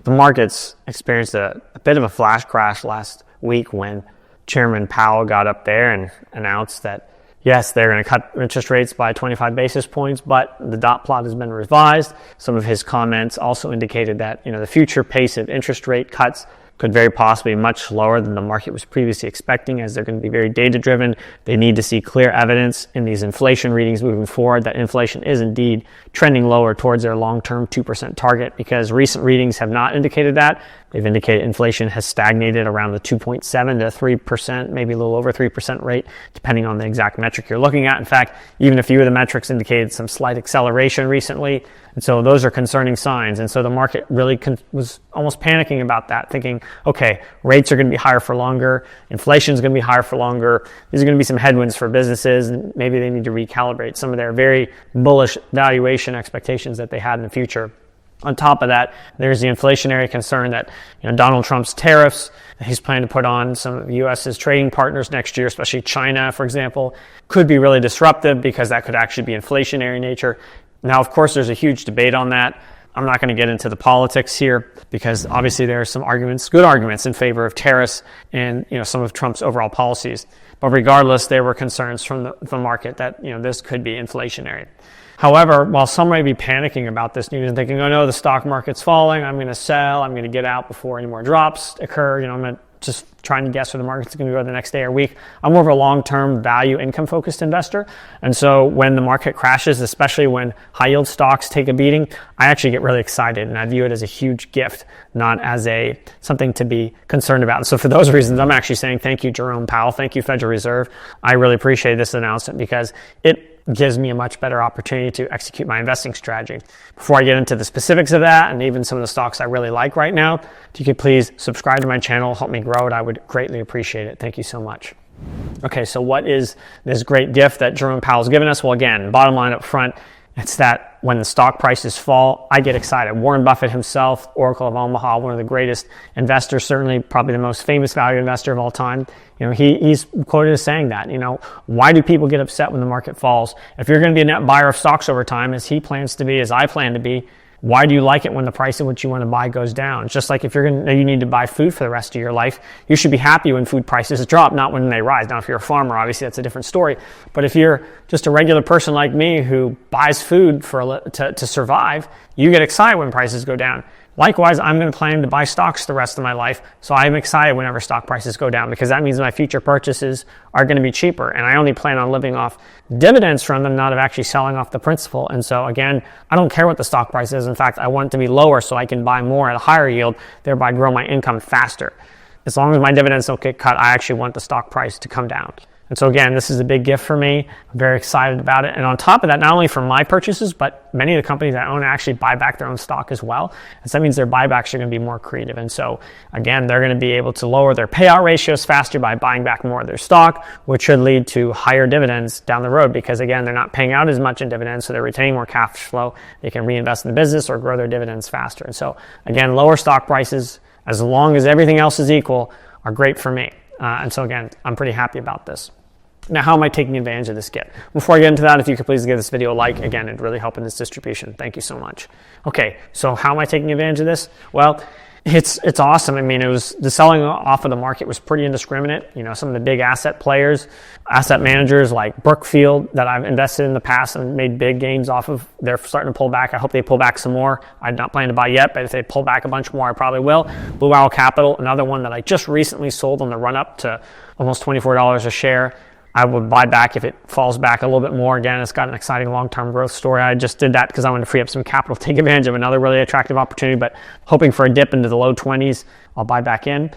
The markets experienced a bit of a flash crash last week when Chairman Powell got up there and announced that, yes, they're going to cut interest rates by 25 basis points, but the dot plot has been revised. Some of his comments also indicated that, the future pace of interest rate cuts could very possibly be much slower than the market was previously expecting, as they're going to be very data-driven. They need to see clear evidence in these inflation readings moving forward that inflation is indeed trending lower towards their long-term 2% target, because recent readings have not indicated that. They've indicated inflation has stagnated around the 2.7 to 3%, maybe a little over 3% rate, depending on the exact metric you're looking at. In fact, even a few of the metrics indicated some slight acceleration recently. And so those are concerning signs. And so the market really was almost panicking about that, thinking, okay, rates are going to be higher for longer. Inflation is going to be higher for longer. These are going to be some headwinds for businesses, and maybe they need to recalibrate some of their very bullish valuation expectations that they had in the future. On top of that, there's the inflationary concern that Donald Trump's tariffs he's planning to put on some of the U.S.'s trading partners next year, especially China, for example, could be really disruptive, because that could actually be inflationary in nature. Now, of course, there's a huge debate on that. I'm not going to get into the politics here, because obviously there are some arguments, good arguments, in favor of tariffs and some of Trump's overall policies. But regardless, there were concerns from the market that this could be inflationary. However, while some may be panicking about this news and thinking, oh no, the stock market's falling, I'm going to sell, I'm going to get out before any more drops occur, I'm going to just trying to guess where the market's going to go the next day or week. I'm more of a long-term value income focused investor. And so when the market crashes, especially when high yield stocks take a beating, I actually get really excited, and I view it as a huge gift, not as something to be concerned about. And so for those reasons, I'm actually saying thank you, Jerome Powell. Thank you, Federal Reserve. I really appreciate this announcement, because it gives me a much better opportunity to execute my investing strategy. Before I get into the specifics of that, and even some of the stocks I really like right now, if you could please subscribe to my channel, help me grow it, I would greatly appreciate it. Thank you so much. Okay, so what is this great gift that Jerome Powell's given us? Well, again, bottom line up front, it's that when the stock prices fall, I get excited. Warren Buffett himself, Oracle of Omaha, one of the greatest investors, certainly probably the most famous value investor of all time, he's quoted as saying that, why do people get upset when the market falls? If you're going to be a net buyer of stocks over time, as he plans to be, as I plan to be, why do you like it when the price at which you want to buy goes down? It's just like if you need to buy food for the rest of your life, you should be happy when food prices drop, not when they rise. Now, if you're a farmer, obviously that's a different story. But if you're just a regular person like me who buys food to survive, you get excited when prices go down. Likewise, I'm going to plan to buy stocks the rest of my life, so I'm excited whenever stock prices go down, because that means my future purchases are going to be cheaper, and I only plan on living off dividends from them, not of actually selling off the principal. And so again, I don't care what the stock price is. In fact, I want it to be lower so I can buy more at a higher yield, thereby grow my income faster. As long as my dividends don't get cut, I actually want the stock price to come down. And so again, this is a big gift for me. I'm very excited about it. And on top of that, not only for my purchases, but many of the companies I own actually buy back their own stock as well. And so that means their buybacks are going to be more creative. And so again, they're going to be able to lower their payout ratios faster by buying back more of their stock, which should lead to higher dividends down the road, because again, they're not paying out as much in dividends, so they're retaining more cash flow. They can reinvest in the business or grow their dividends faster. And so again, lower stock prices, as long as everything else is equal, are great for me. And so again, I'm pretty happy about this. Now, how am I taking advantage of this gift? Before I get into that, if you could please give this video a like. Again, it'd really help in this distribution. Thank you so much. Okay, so how am I taking advantage of this? Well, it's awesome. I mean, the selling off of the market was pretty indiscriminate. Some of the big asset players, asset managers like Brookfield that I've invested in the past and made big gains off of, they're starting to pull back. I hope they pull back some more. I'm not planning to buy yet, but if they pull back a bunch more, I probably will. Blue Owl Capital, another one that I just recently sold on the run up to almost $24 a share. I would buy back if it falls back a little bit more. Again, it's got an exciting long-term growth story. I just did that because I wanted to free up some capital to take advantage of another really attractive opportunity, but hoping for a dip into the low 20s, I'll buy back in.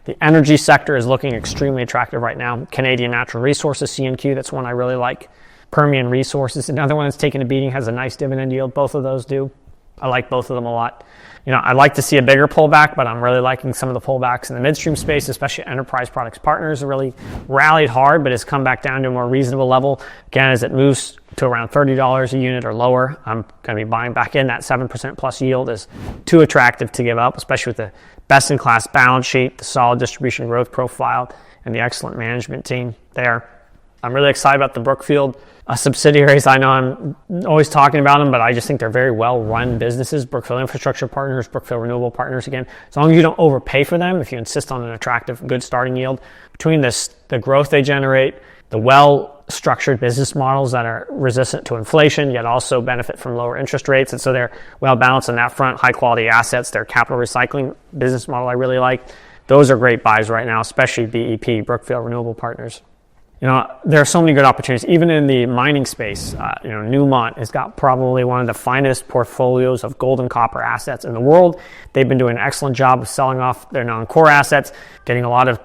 The energy sector is looking extremely attractive right now. Canadian Natural Resources, CNQ, that's one I really like. Permian Resources, another one that's taking a beating, has a nice dividend yield. Both of those do. I like both of them a lot. I'd like to see a bigger pullback, but I'm really liking some of the pullbacks in the midstream space, especially Enterprise Products Partners really rallied hard, but has come back down to a more reasonable level. Again, as it moves to around $30 a unit or lower, I'm going to be buying back in. That 7% plus yield is too attractive to give up, especially with the best-in-class balance sheet, the solid distribution growth profile, and the excellent management team there. I'm really excited about the Brookfield subsidiaries. I know I'm always talking about them, but I just think they're very well-run businesses. Brookfield Infrastructure Partners, Brookfield Renewable Partners, again, as long as you don't overpay for them, if you insist on an attractive, good starting yield, between the growth they generate, the well-structured business models that are resistant to inflation, yet also benefit from lower interest rates, and so they're well-balanced on that front, high-quality assets, their capital recycling business model I really like. Those are great buys right now, especially BEP, Brookfield Renewable Partners. There are so many good opportunities, even in the mining space. Newmont has got probably one of the finest portfolios of gold and copper assets in the world. They've been doing an excellent job of selling off their non-core assets, getting a lot of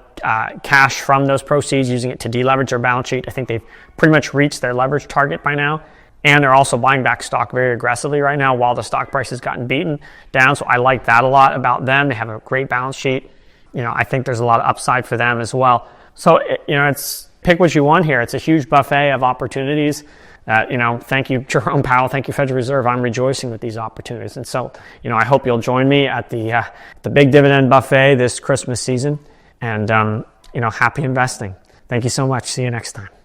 cash from those proceeds, using it to deleverage their balance sheet. I think they've pretty much reached their leverage target by now. And they're also buying back stock very aggressively right now while the stock price has gotten beaten down. So I like that a lot about them. They have a great balance sheet. I think there's a lot of upside for them as well. So, it's pick what you want here. It's a huge buffet of opportunities. Thank you, Jerome Powell. Thank you, Federal Reserve. I'm rejoicing with these opportunities. And so, I hope you'll join me at the big dividend buffet this Christmas season. And, happy investing. Thank you so much. See you next time.